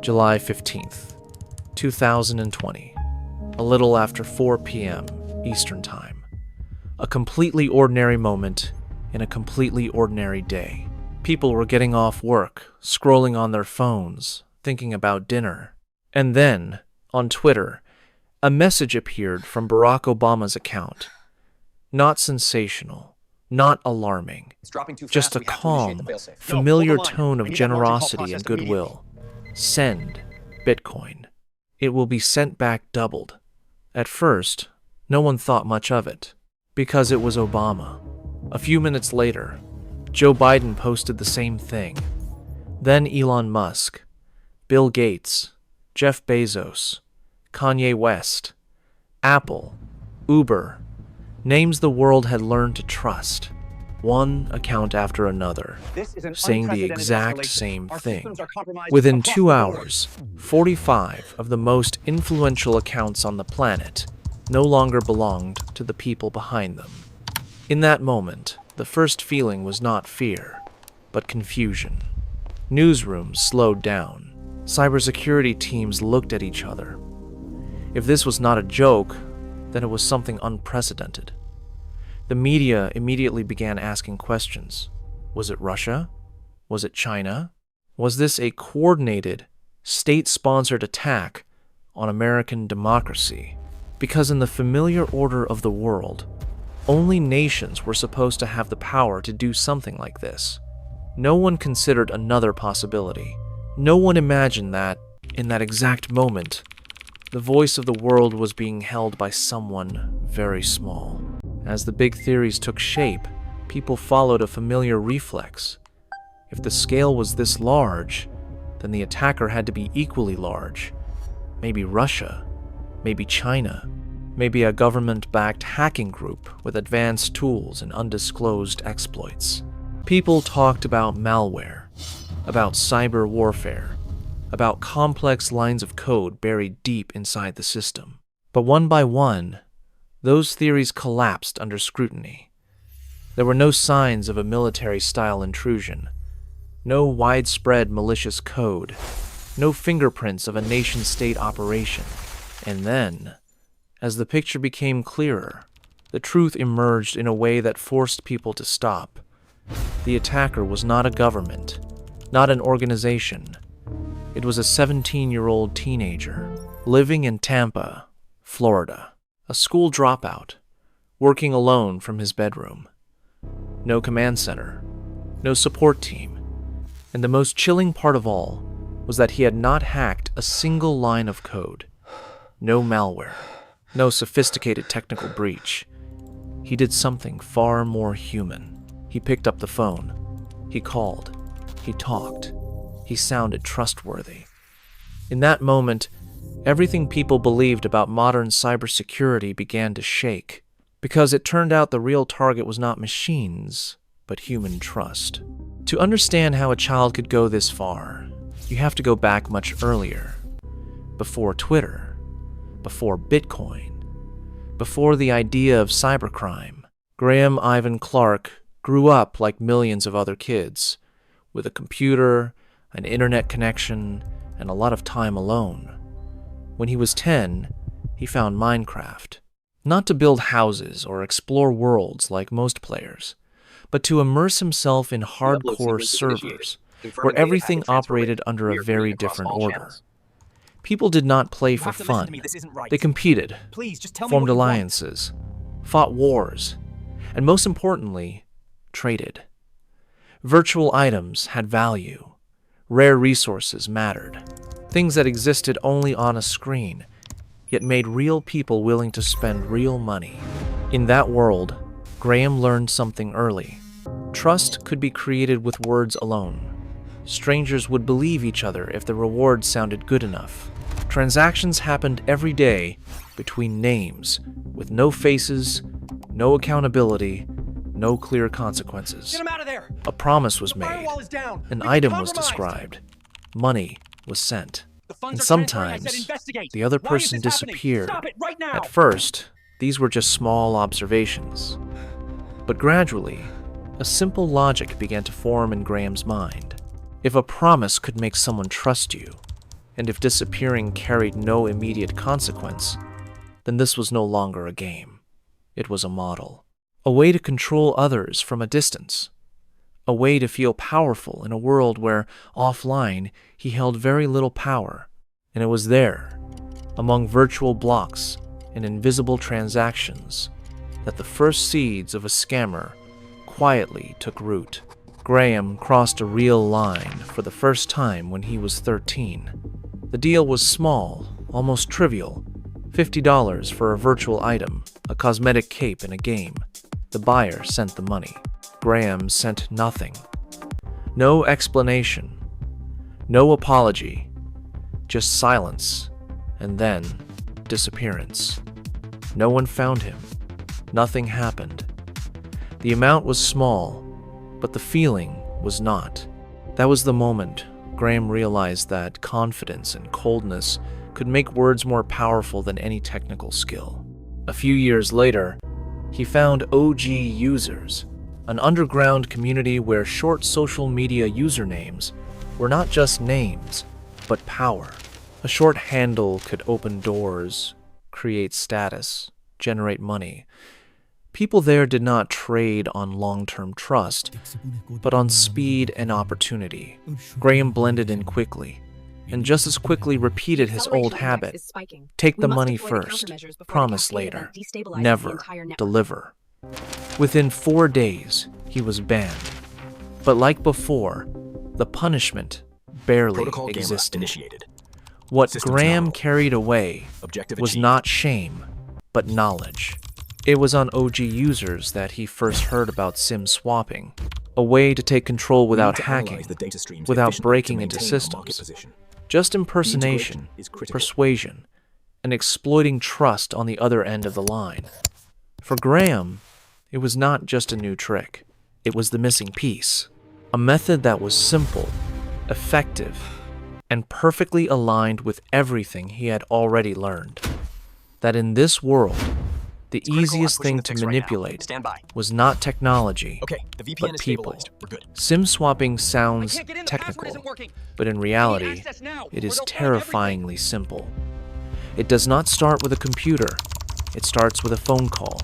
July 15th, 2020, a little after 4 p.m. Eastern Time. A completely ordinary moment in a completely ordinary day. People were getting off work, scrolling on their phones, thinking about dinner. And then, on Twitter, a message appeared from Barack Obama's account. Not sensational, not alarming, just a calm, familiar tone of generosity and goodwill. Send Bitcoin. It will be sent back doubled. At first, no one thought much of it, because it was Obama. A few minutes later, Joe Biden posted the same thing. Then Elon Musk, Bill Gates, Jeff Bezos, Kanye West, Apple, Uber, names the world had learned to trust. One account after another, saying the exact same thing. Within 2 hours, 45 of the most influential accounts on the planet no longer belonged to the people behind them. In that moment, the first feeling was not fear, but confusion. Newsrooms slowed down. Cybersecurity teams looked at each other. If this was not a joke, then it was something unprecedented. The media immediately began asking questions. Was it Russia? Was it China? Was this a coordinated, state-sponsored attack on American democracy? Because in the familiar order of the world, only nations were supposed to have the power to do something like this. No one considered another possibility. No one imagined that, in that exact moment, the voice of the world was being held by someone very small. As the big theories took shape, people followed a familiar reflex. If the scale was this large, then the attacker had to be equally large. Maybe Russia, maybe China, maybe a government-backed hacking group with advanced tools and undisclosed exploits. People talked about malware, about cyber warfare, about complex lines of code buried deep inside the system. But one by one, those theories collapsed under scrutiny. There were no signs of a military-style intrusion, no widespread malicious code, no fingerprints of a nation-state operation. And then, as the picture became clearer, the truth emerged in a way that forced people to stop. The attacker was not a government, not an organization. It was a 17-year-old teenager living in Tampa, Florida. A school dropout, working alone from his bedroom. No command center, no support team, and the most chilling part of all was that he had not hacked a single line of code. No malware, no sophisticated technical breach. He did something far more human. He picked up the phone. He called. He talked. He sounded trustworthy. In that moment, everything people believed about modern cybersecurity began to shake, because it turned out the real target was not machines, but human trust. To understand how a child could go this far, you have to go back much earlier, before Twitter, before Bitcoin, before the idea of cybercrime. Graham Ivan Clark grew up like millions of other kids, with a computer, an internet connection, and a lot of time alone. When he was 10, he found Minecraft. Not to build houses or explore worlds like most players, but to immerse himself in hardcore servers, where everything operated under a very different order. People did not play for fun. They competed, formed alliances, fought wars, and most importantly, traded. Virtual items had value. Rare resources mattered. Things that existed only on a screen, yet made real people willing to spend real money. In that world, Graham learned something early. Trust could be created with words alone. Strangers would believe each other if the reward sounded good enough. Transactions happened every day between names, with no faces, no accountability, no clear consequences. Get him out of there! A promise was made. Firewall is down. An We've item been was compromised. described. Money was sent. The funds And are transferring. I sometimes, said investigate. the other Why is person this happening? disappeared. Stop it right now. At first, these were just small observations. But gradually, a simple logic began to form in Graham's mind. If a promise could make someone trust you, And if disappearing carried no immediate consequence, then this was no longer a game. It was a model. A way to control others from a distance. A way to feel powerful in a world where, offline, he held very little power. And it was there, among virtual blocks and invisible transactions, that the first seeds of a scammer quietly took root. Graham crossed a real line for the first time when he was 13. The deal was small, almost trivial. $50 for a virtual item, a cosmetic cape in a game. The buyer sent the money. Graham sent nothing. No explanation. No apology. Just silence, and then disappearance. No one found him. Nothing happened. The amount was small, but the feeling was not. That was the moment Graham realized that confidence and coldness could make words more powerful than any technical skill. A few years later, he found OG Users, an underground community where short social media usernames were not just names, but power. A short handle could open doors, create status, generate money. People there did not trade on long-term trust, but on speed and opportunity. Graham blended in quickly, and just as quickly repeated his old habit. Take the money first, promise later, never deliver. Within 4 days, he was banned. But like before, the punishment barely existed. What Graham carried away was not shame, but knowledge. It was on OG Users that he first heard about SIM swapping, a way to take control without hacking, without breaking into systems. Just impersonation, persuasion, and exploiting trust on the other end of the line. For Graham, it was not just a new trick. It was the missing piece. A method that was simple, effective, and perfectly aligned with everything he had already learned. That in this world, the easiest thing to manipulate was not technology, but people. SIM swapping sounds technical, but in reality, it is terrifyingly simple. It does not start with a computer. It starts with a phone call,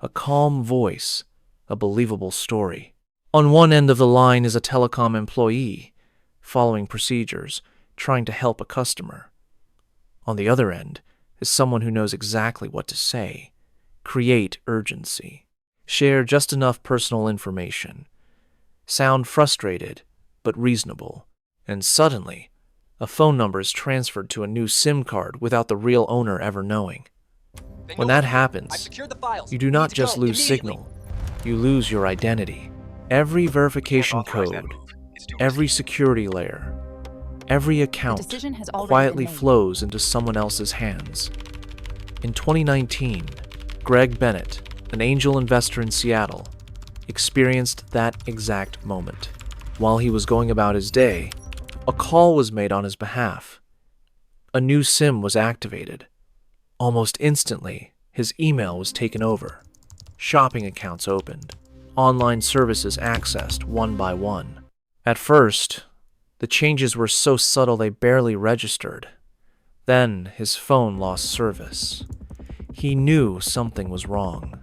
a calm voice, a believable story. On one end of the line is a telecom employee, following procedures, trying to help a customer. On the other end is someone who knows exactly what to say. Create urgency. Share just enough personal information. Sound frustrated, but reasonable. And suddenly, a phone number is transferred to a new SIM card without the real owner ever knowing. When that happens, you do not just lose signal, you lose your identity. Every verification code, every security layer, every account quietly flows into someone else's hands. In 2019, Greg Bennett, an angel investor in Seattle, experienced that exact moment. While he was going about his day, a call was made on his behalf. A new SIM was activated. Almost instantly, his email was taken over. Shopping accounts opened. Online services accessed one by one. At first, the changes were so subtle they barely registered. Then his phone lost service. He knew something was wrong.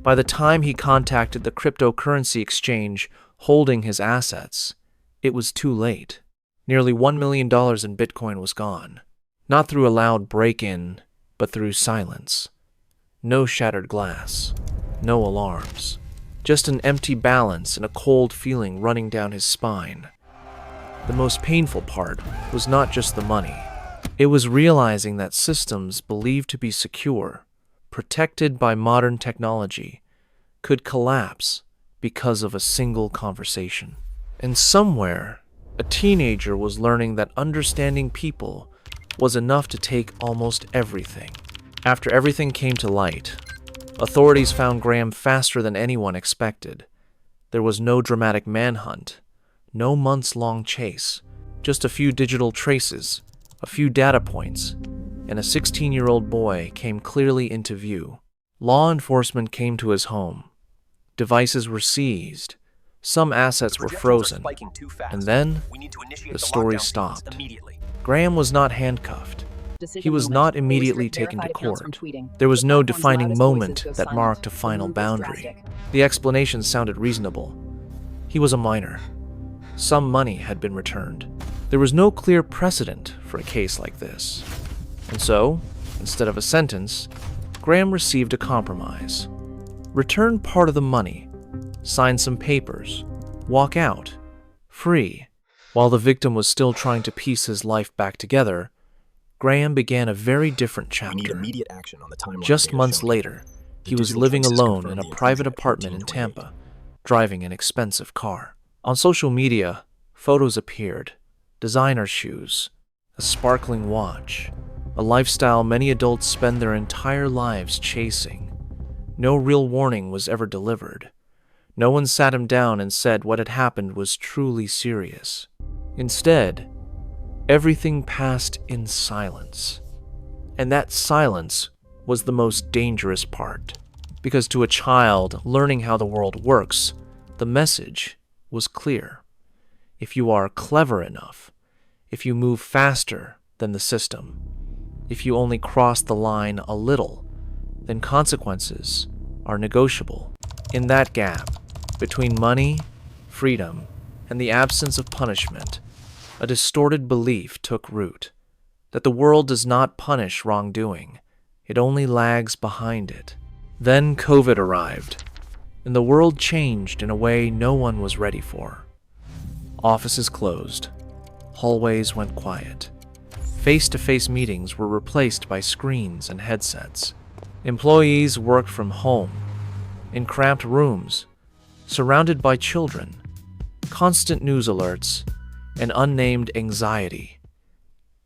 By the time he contacted the cryptocurrency exchange holding his assets, it was too late. Nearly $1 million in Bitcoin was gone. Not through a loud break-in, but through silence. No shattered glass. No alarms. Just an empty balance and a cold feeling running down his spine. The most painful part was not just the money. It was realizing that systems believed to be secure, protected by modern technology, could collapse because of a single conversation. And somewhere, a teenager was learning that understanding people was enough to take almost everything. After everything came to light, authorities found Graham faster than anyone expected. There was no dramatic manhunt, no months-long chase, just a few digital traces, a few data points, and a 16-year-old boy came clearly into view. Law enforcement came to his home. Devices were seized. Some assets were frozen. And then, the story stopped. Graham was not handcuffed. He was not immediately taken to court. There was no defining moment that marked a final boundary. The explanation sounded reasonable. He was a minor. Some money had been returned. There was no clear precedent for a case like this. And so, instead of a sentence, Graham received a compromise. Return part of the money, sign some papers, walk out, free. While the victim was still trying to piece his life back together, Graham began a very different chapter. Just months later, he was living alone in a private apartment in Tampa, driving an expensive car. On social media, photos appeared: designer shoes, a sparkling watch, a lifestyle many adults spend their entire lives chasing. No real warning was ever delivered. No one sat him down and said what had happened was truly serious. Instead, everything passed in silence. And that silence was the most dangerous part, because to a child learning how the world works, the message was clear. If you are clever enough, if you move faster than the system, if you only cross the line a little, then consequences are negotiable. In that gap between money, freedom, and the absence of punishment, a distorted belief took root that the world does not punish wrongdoing, it only lags behind it. Then COVID arrived, and the world changed in a way no one was ready for. Offices closed, hallways went quiet. Face-to-face meetings were replaced by screens and headsets. Employees worked from home, in cramped rooms, surrounded by children, constant news alerts, and unnamed anxiety.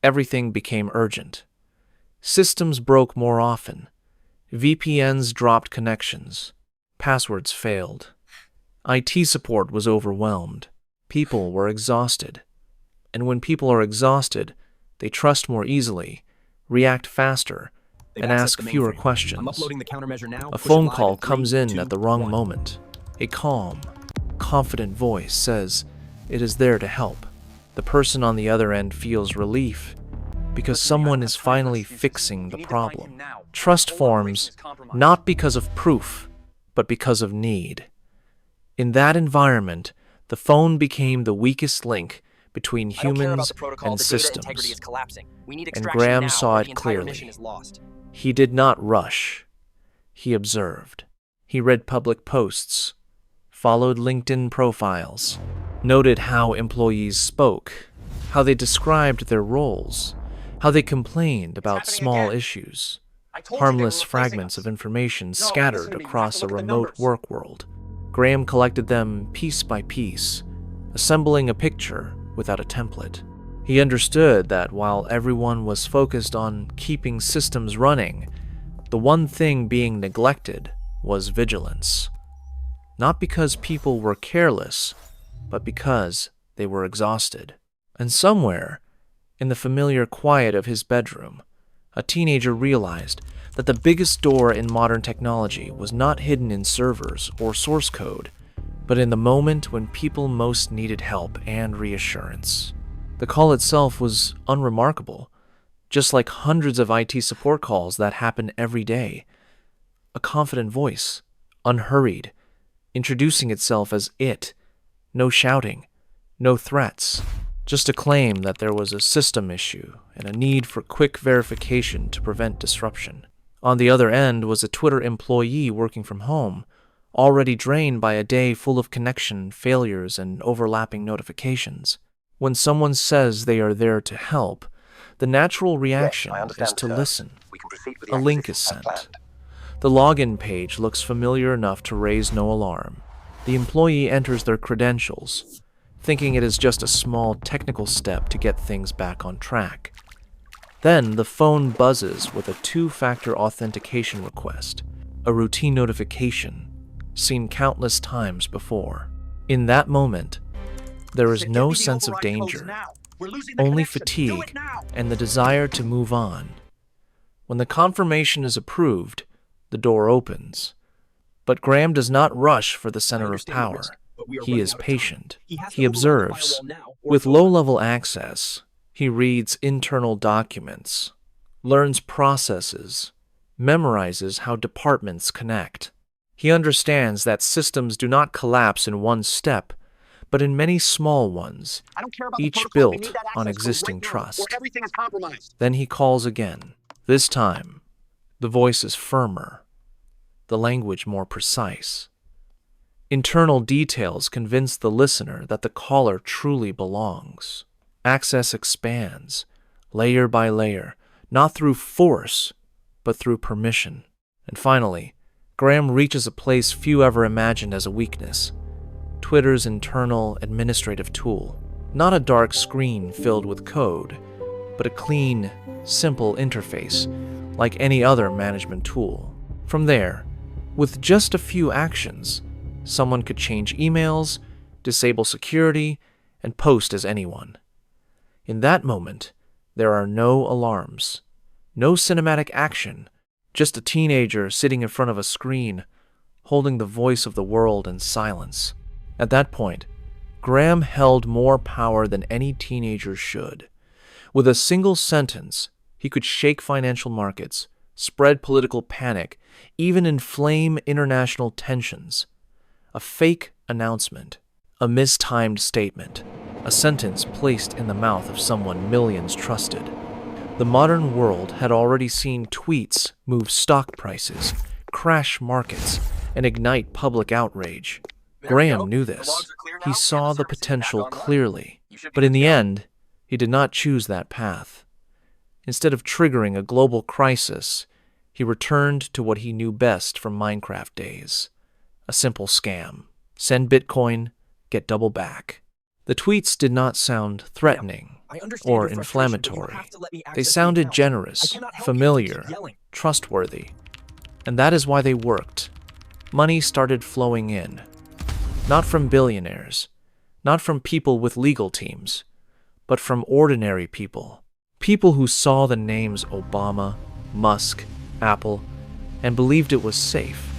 Everything became urgent. Systems broke more often. VPNs dropped connections. Passwords failed. IT support was overwhelmed. People were exhausted. And when people are exhausted, they trust more easily, react faster, and ask fewer questions. A phone call comes in at the wrong moment. A calm, confident voice says it is there to help. The person on the other end feels relief because someone is finally fixing the problem. Trust forms not because of proof, but because of need. In that environment, the phone became the weakest link between humans and systems, and Graham saw it clearly. He did not rush. He observed. He read public posts, followed LinkedIn profiles, noted how employees spoke, how they described their roles, how they complained about small issues, harmless fragments of information scattered across a remote work world. Graham collected them piece by piece, assembling a picture without a template. He understood that while everyone was focused on keeping systems running, the one thing being neglected was vigilance. Not because people were careless, but because they were exhausted. And somewhere, in the familiar quiet of his bedroom, a teenager realized that the biggest door in modern technology was not hidden in servers or source code, but in the moment when people most needed help and reassurance. The call itself was unremarkable, just like hundreds of IT support calls that happen every day. A confident voice, unhurried, introducing itself as it. No shouting, no threats, just a claim that there was a system issue and a need for quick verification to prevent disruption. On the other end was a Twitter employee working from home, already drained by a day full of connection failures and overlapping notifications. When someone says they are there to help, the natural reaction is to listen. A link is sent. The login page looks familiar enough to raise no alarm. The employee enters their credentials, thinking it is just a small technical step to get things back on track. Then the phone buzzes with a two-factor authentication request, a routine notification seen countless times before. In that moment, there is no sense of danger, only fatigue and the desire to move on. When the confirmation is approved, the door opens. But Graham does not rush for the center of power. He is patient. He observes. With low-level access, He reads internal documents, learns processes, memorizes how departments connect. He understands that systems do not collapse in one step, but in many small ones, each built on existing trust. Then he calls again. This time, the voice is firmer, the language more precise. Internal details convince the listener that the caller truly belongs. Access expands, layer by layer, not through force, but through permission. And finally, Graham reaches a place few ever imagined as a weakness: Twitter's internal administrative tool. Not a dark screen filled with code, but a clean, simple interface like any other management tool. From there, with just a few actions, someone could change emails, disable security, and post as anyone. In that moment, there are no alarms, no cinematic action, just a teenager sitting in front of a screen, holding the voice of the world in silence. At that point, Graham held more power than any teenager should. With a single sentence, he could shake financial markets, spread political panic, even inflame international tensions. A fake announcement, a mistimed statement, a sentence placed in the mouth of someone millions trusted. The modern world had already seen tweets move stock prices, crash markets, and ignite public outrage. Graham knew this. He saw the potential clearly. But in the end, he did not choose that path. Instead of triggering a global crisis, he returned to what he knew best from Minecraft days: a simple scam. Send Bitcoin, get double back. The tweets did not sound threatening or inflammatory. They sounded generous, familiar, trustworthy. And that is why they worked. Money started flowing in. Not from billionaires, not from people with legal teams, but from ordinary people. People who saw the names Obama, Musk, Apple, and believed it was safe.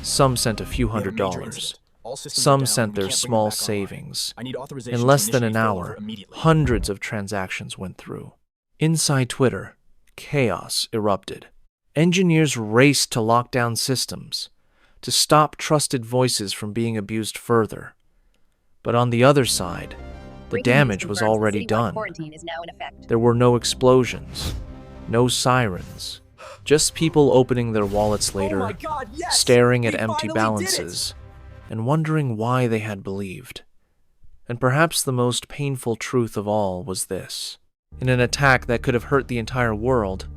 Some sent a few $100s. Some sent their small savings. In less than an hour, hundreds of transactions went through. Inside Twitter, chaos erupted. Engineers raced to lock down systems, to stop trusted voices from being abused further. But on the other side, the damage was already done. There were no explosions, no sirens, just people opening their wallets later, staring at empty balances, and wondering why they had believed. And perhaps the most painful truth of all was this: in an attack that could have hurt the entire world,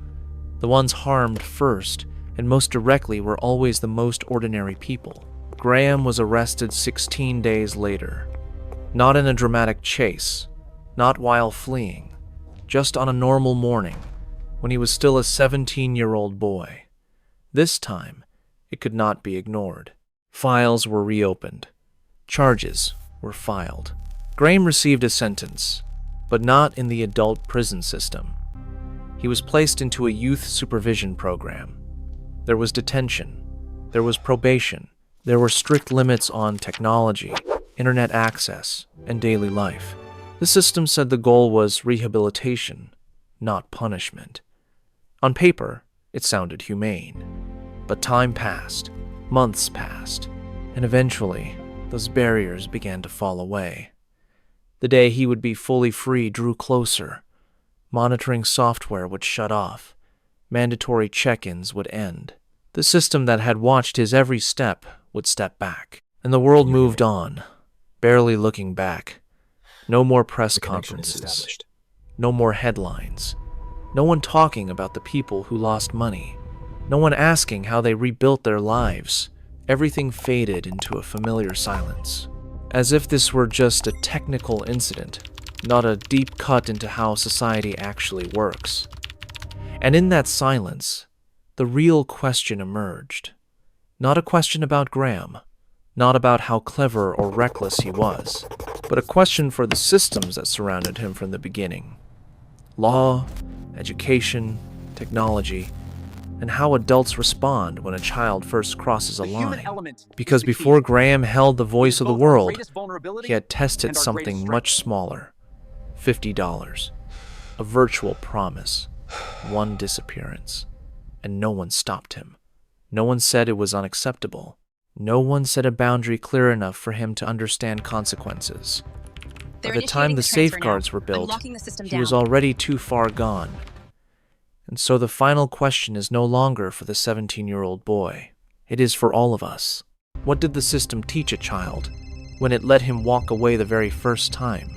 the ones harmed first and most directly were always the most ordinary people. Graham was arrested 16 days later. Not in a dramatic chase, not while fleeing, just on a normal morning, when he was still a 17-year-old boy. This time, it could not be ignored. Files were reopened. Charges were filed. Graham received a sentence, but not in the adult prison system. He was placed into a youth supervision program. There was detention. There was probation. There were strict limits on technology, internet access, and daily life. The system said the goal was rehabilitation, not punishment. On paper, it sounded humane. But time passed, months passed, and eventually, those barriers began to fall away. The day he would be fully free drew closer. Monitoring software would shut off. Mandatory check-ins would end. The system that had watched his every step would step back. And the world moved on, barely looking back. No more press conferences. No more headlines. No one talking about the people who lost money. No one asking how they rebuilt their lives. Everything faded into a familiar silence. As if this were just a technical incident, not a deep cut into how society actually works. And in that silence, the real question emerged. Not a question about Graham, not about how clever or reckless he was, but a question for the systems that surrounded him from the beginning. Law, education, technology, and how adults respond when a child first crosses a line. Because before Graham held the voice of the world, he had tested something much smaller: $50. A virtual promise. One disappearance. And no one stopped him. No one said it was unacceptable. No one set a boundary clear enough for him to understand consequences. By the time the safeguards were built, he was already too far gone. And so the final question is no longer for the 17-year-old boy. It is for all of us. What did the system teach a child when it let him walk away the very first time?